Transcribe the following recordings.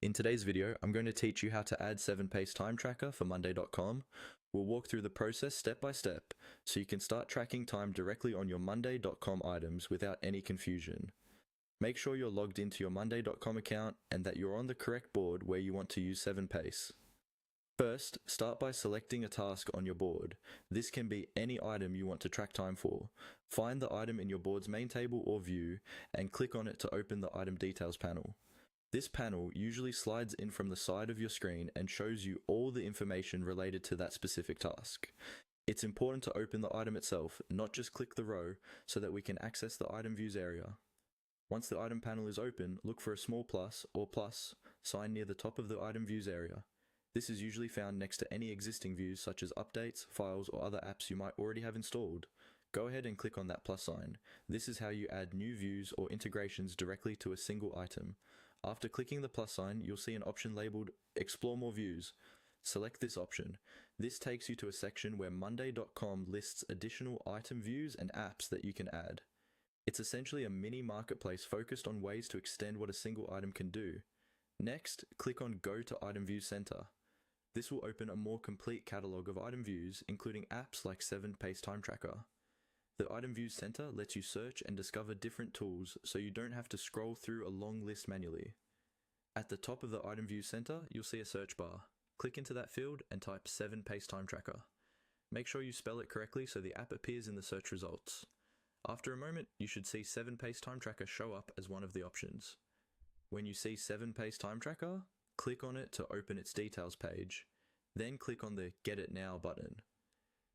In today's video, I'm going to teach you how to add 7pace Timetracker for Monday.com. We'll walk through the process step by step, so you can start tracking time directly on your Monday.com items without any confusion. Make sure you're logged into your Monday.com account and that you're on the correct board where you want to use 7pace. First, start by selecting a task on your board. This can be any item you want to track time for. Find the item in your board's main table or view and click on it to open the item details panel. This panel usually slides in from the side of your screen and shows you all the information related to that specific task. It's important to open the item itself, not just click the row, so that we can access the item views area. Once the item panel is open, look for a small plus or plus sign near the top of the item views area. This is usually found next to any existing views such as updates, files, or other apps you might already have installed. Go ahead and click on that plus sign. This is how you add new views or integrations directly to a single item. After clicking the plus sign, you'll see an option labeled Explore More Views. Select this option. This takes you to a section where Monday.com lists additional item views and apps that you can add. It's essentially a mini marketplace focused on ways to extend what a single item can do. Next, click on Go to Item View Center. This will open a more complete catalog of item views, including apps like 7pace Timetracker. The Item Views Center lets you search and discover different tools so you don't have to scroll through a long list manually. At the top of the Item Views Center, you'll see a search bar. Click into that field and type 7pace Timetracker. Make sure you spell it correctly so the app appears in the search results. After a moment, you should see 7pace Timetracker show up as one of the options. When you see 7pace Timetracker, click on it to open its details page. Then click on the Get It Now button.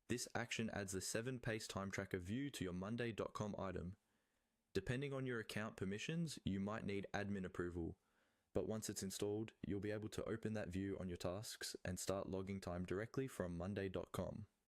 This action adds the 7pace Timetracker view to your Monday.com item. Depending on your account permissions, you might need admin approval, but once it's installed, you'll be able to open that view on your tasks and start logging time directly from Monday.com.